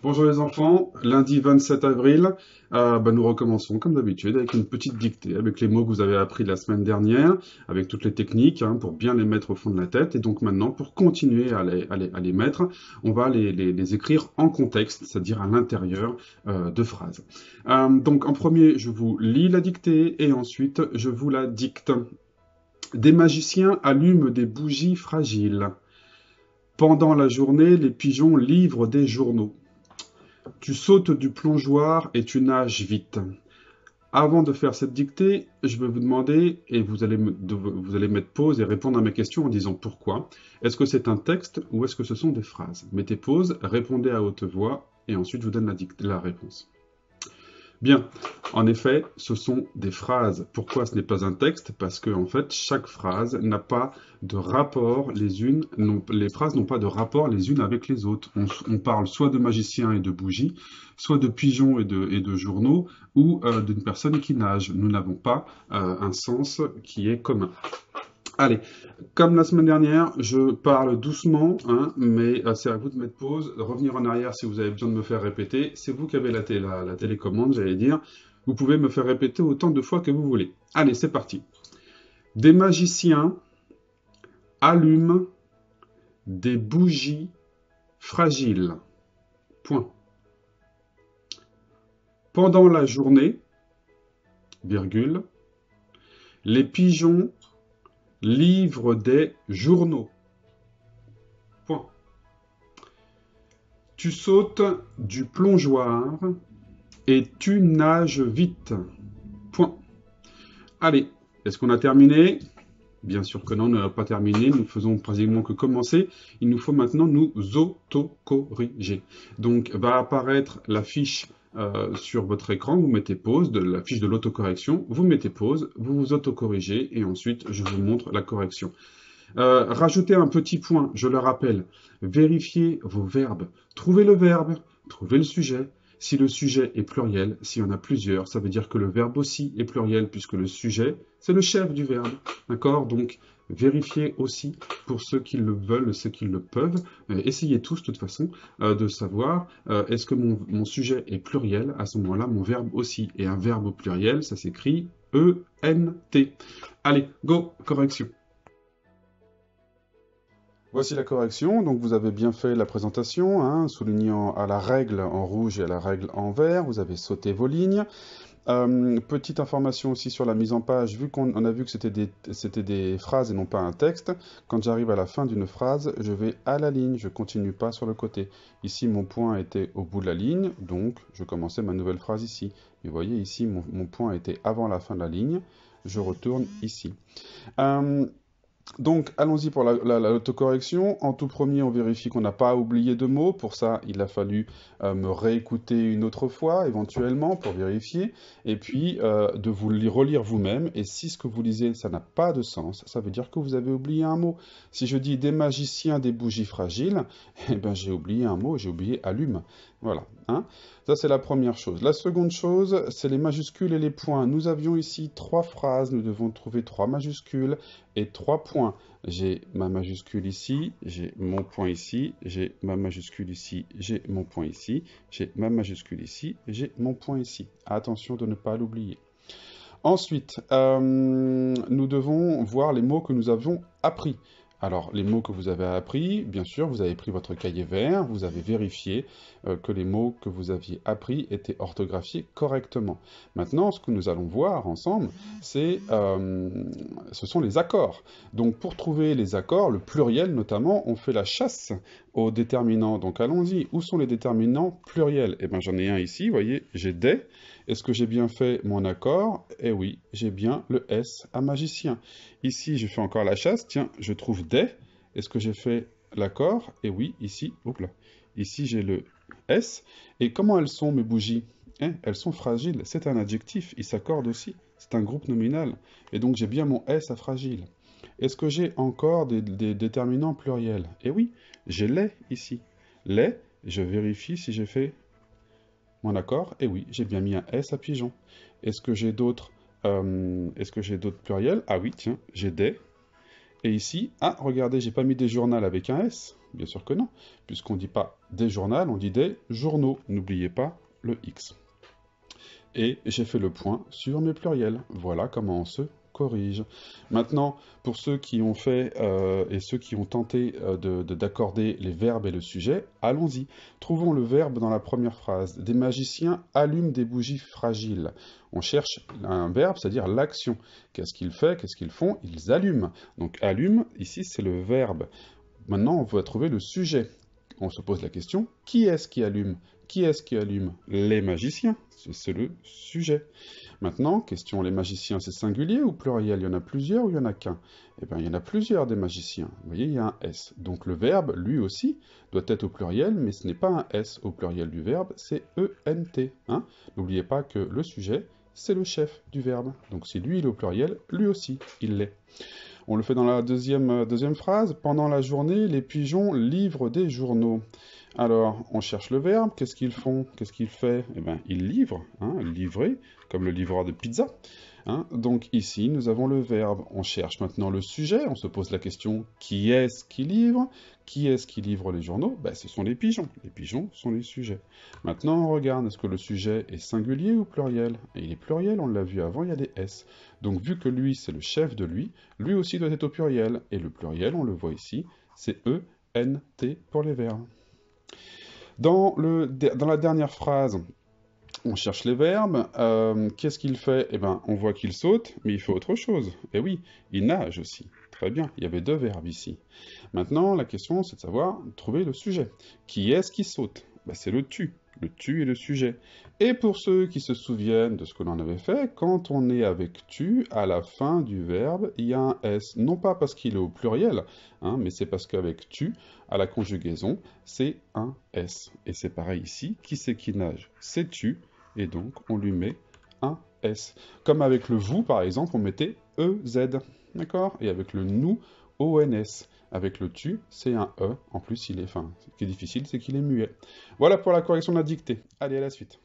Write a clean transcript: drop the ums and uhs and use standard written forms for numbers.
Bonjour les enfants, lundi 27 avril, nous recommençons comme d'habitude avec une petite dictée, avec les mots que vous avez appris la semaine dernière, avec toutes les techniques pour bien les mettre au fond de la tête. Et donc maintenant, pour continuer à les mettre, on va les écrire en contexte, c'est-à-dire à l'intérieur de phrases. Donc en premier, je vous lis la dictée et ensuite je vous la dicte. Des magiciens allument des bougies fragiles. Pendant la journée, les pigeons livrent des journaux. Tu sautes du plongeoir et tu nages vite. Avant de faire cette dictée, je vais vous demander, et vous allez mettre pause et répondre à mes questions en disant pourquoi. Est-ce que c'est un texte ou est-ce que ce sont des phrases? Mettez pause, répondez à haute voix et ensuite je vous donne la réponse. Bien, en effet, ce sont des phrases. Pourquoi ce n'est pas un texte? Parce que, en fait, chaque phrase n'a pas de rapport les phrases n'ont pas de rapport les unes avec les autres. On parle soit de magiciens et de bougies, soit de pigeons et de journaux, ou d'une personne qui nage. Nous n'avons pas un sens qui est commun. Allez, comme la semaine dernière, je parle doucement, mais c'est à vous de mettre pause, de revenir en arrière si vous avez besoin de me faire répéter. C'est vous qui avez la télécommande, j'allais dire. Vous pouvez me faire répéter autant de fois que vous voulez. Allez, c'est parti. Des magiciens allument des bougies fragiles. Point. Pendant la journée, virgule, les pigeons livrent des journaux. Point. Tu sautes du plongeoir et tu nages vite. Point. Allez, est-ce qu'on a terminé? Bien sûr que non, on n'a pas terminé, nous faisons pratiquement que commencer. Il nous faut maintenant nous autocorriger. Donc va apparaître la fiche sur votre écran, vous mettez pause, de la fiche de l'autocorrection, vous mettez pause, vous vous autocorrigez et ensuite je vous montre la correction. Rajoutez un petit point, je le rappelle, vérifiez vos verbes. Trouvez le verbe, trouvez le sujet. Si le sujet est pluriel, s'il y en a plusieurs, ça veut dire que le verbe aussi est pluriel, puisque le sujet, c'est le chef du verbe. D'accord? Donc, vérifiez aussi pour ceux qui le veulent, ceux qui le peuvent. Essayez tous, de toute façon, de savoir est-ce que mon sujet est pluriel? À ce moment-là, mon verbe aussi. Et un verbe au pluriel, ça s'écrit E-N-T. Allez, go, correction. Voici la correction. Donc vous avez bien fait la présentation, soulignant à la règle en rouge et à la règle en vert. Vous avez sauté vos lignes. Petite information aussi sur la mise en page, vu qu'on a vu que c'était des phrases et non pas un texte, quand j'arrive à la fin d'une phrase, je vais à la ligne, je continue pas sur le côté. Ici, mon point était au bout de la ligne, donc je commençais ma nouvelle phrase ici. Mais vous voyez, ici, mon point était avant la fin de la ligne, je retourne ici. Donc, allons-y pour l'autocorrection. En tout premier, on vérifie qu'on n'a pas oublié de mots. Pour ça, il a fallu me réécouter une autre fois, éventuellement, pour vérifier. Et puis, de vous relire vous-même. Et si ce que vous lisez, ça n'a pas de sens, ça veut dire que vous avez oublié un mot. Si je dis des magiciens, des bougies fragiles, eh ben, j'ai oublié un mot, j'ai oublié allume. Voilà. Ça, c'est la première chose. La seconde chose, c'est les majuscules et les points. Nous avions ici trois phrases. Nous devons trouver trois majuscules et trois points. J'ai ma majuscule ici, j'ai mon point ici, j'ai ma majuscule ici, j'ai mon point ici, j'ai ma majuscule ici, j'ai mon point ici. Attention de ne pas l'oublier. Ensuite, nous devons voir les mots que nous avions appris. Alors, les mots que vous avez appris, bien sûr, vous avez pris votre cahier vert, vous avez vérifié que les mots que vous aviez appris étaient orthographiés correctement. Maintenant, ce que nous allons voir ensemble, ce sont les accords. Donc, pour trouver les accords, le pluriel notamment, on fait la chasse aux déterminants. Donc, allons-y. Où sont les déterminants pluriels? Eh bien, j'en ai un ici, vous voyez, j'ai des. Est-ce que j'ai bien fait mon accord? Eh oui, j'ai bien le S à magicien. Ici, je fais encore la chasse. Tiens, je trouve des. Est-ce que j'ai fait l'accord? Eh oui, ici, hop là. Ici, j'ai le S. Et comment elles sont, mes bougies? Elles sont fragiles. C'est un adjectif. Il s'accorde aussi. C'est un groupe nominal. Et donc, j'ai bien mon S à fragile. Est-ce que j'ai encore des déterminants pluriels? Eh oui, j'ai les ici. Les, je vérifie si j'ai fait mon accord, et oui, j'ai bien mis un S à pigeon. Est-ce que j'ai d'autres pluriels? Ah oui, tiens, j'ai des. Et ici, ah, regardez, j'ai pas mis des journaux avec un S. Bien sûr que non, puisqu'on ne dit pas des journaux, on dit des journaux. N'oubliez pas le X. Et j'ai fait le point sur mes pluriels. Voilà comment on se corrige. Maintenant, pour ceux qui ont fait et ceux qui ont tenté d'accorder les verbes et le sujet, allons-y. Trouvons le verbe dans la première phrase. Des magiciens allument des bougies fragiles. On cherche un verbe, c'est-à-dire l'action. Qu'est-ce qu'ils font? Qu'est-ce qu'ils font? Ils allument. Donc allume, ici, c'est le verbe. Maintenant, on va trouver le sujet. On se pose la question, qui est-ce qui allume? Qui est-ce qui allume? Les magiciens, c'est le sujet. Maintenant, question, les magiciens, c'est singulier ou pluriel? Il y en a plusieurs ou il y en a qu'un? Eh bien, il y en a plusieurs des magiciens. Vous voyez, il y a un S. Donc le verbe, lui aussi, doit être au pluriel, mais ce n'est pas un S au pluriel du verbe, c'est ENT. Hein. N'oubliez pas que le sujet, c'est le chef du verbe. Donc si lui, il est au pluriel, lui aussi, il l'est. On le fait dans la deuxième phrase. Pendant la journée, les pigeons livrent des journaux. Alors, on cherche le verbe. Qu'est-ce qu'ils font? Qu'est-ce qu'ils font? Eh bien, ils livrent, hein, livrer, comme le livreur de pizza. Hein. Donc ici, nous avons le verbe. On cherche maintenant le sujet. On se pose la question, qui est-ce qui livre? Qui est-ce qui livre les journaux? Ben, ce sont les pigeons. Les pigeons sont les sujets. Maintenant, on regarde, est-ce que le sujet est singulier ou pluriel? Et il est pluriel, on l'a vu avant, il y a des S. Donc, vu que lui, c'est le chef de lui aussi doit être au pluriel. Et le pluriel, on le voit ici, c'est E-N-T pour les verbes. Dans la dernière phrase, on cherche les verbes. Qu'est-ce qu'il fait? Eh bien, on voit qu'il saute, mais il fait autre chose. Et oui, il nage aussi. Très bien, il y avait deux verbes ici. Maintenant, la question, c'est de savoir trouver le sujet. Qui est-ce qui saute? Ben, c'est le tu. Le tu est le sujet. Et pour ceux qui se souviennent de ce que l'on avait fait, quand on est avec tu, à la fin du verbe, il y a un S. Non pas parce qu'il est au pluriel, hein, mais c'est parce qu'avec tu, à la conjugaison, c'est un S. Et c'est pareil ici. Qui c'est qui nage? C'est tu. Et donc, on lui met un S. Comme avec le vous, par exemple, on mettait EZ. D'accord? Et avec le nous, ONS. Avec le tu, c'est un E. En plus, ce qui est difficile, c'est qu'il est muet. Voilà pour la correction de la dictée. Allez, à la suite.